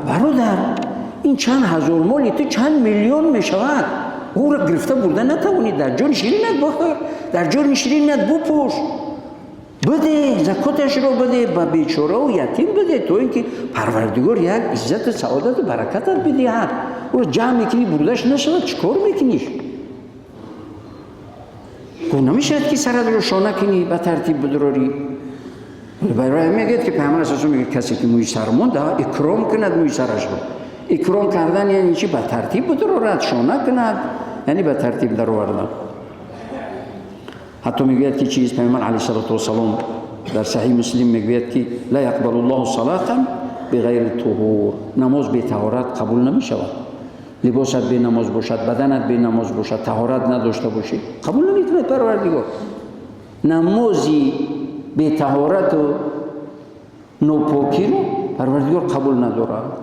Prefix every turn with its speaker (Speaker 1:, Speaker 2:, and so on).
Speaker 1: برادر این چند هزار مالی تو چند میلیون میشود. او را گرفته برده نتوانی، در جان شیرینت بخور، در جان شیرینت بپوش، بده زکاتش رو بده، به بیچاره و یتیم بده، تو اینکه پروردگار یک عزت سعادت و برکت بدهد. او جمع میکنی بردش نشود، چیکار میکنیش؟ نمیشد که سرت رو شانه کنی به ترتیب بدراری. برای میگه که پیامبر اساسا میگه کسی که موی سر مونده اکرام کند موی سرش رو. اکرام کردن یعنی چی؟ به ترتیب بدرارد، شانه کند، یعنی به ترتیب در آوردن. حتی میگوید که چیز پیامبر علیه السلام در صحیح مسلم میگوید که لا یقبل الله صلاة بغیر طهور، نماز بی طهارت قبول نمیشود. لباست بی نماز باشد، بدنت بی نماز باشد، طهارت نداشته باشی، قبول نمیتونه پروردگار. نمازی بی طهارت و نوپاکی رو پروردگار قبول ندارد.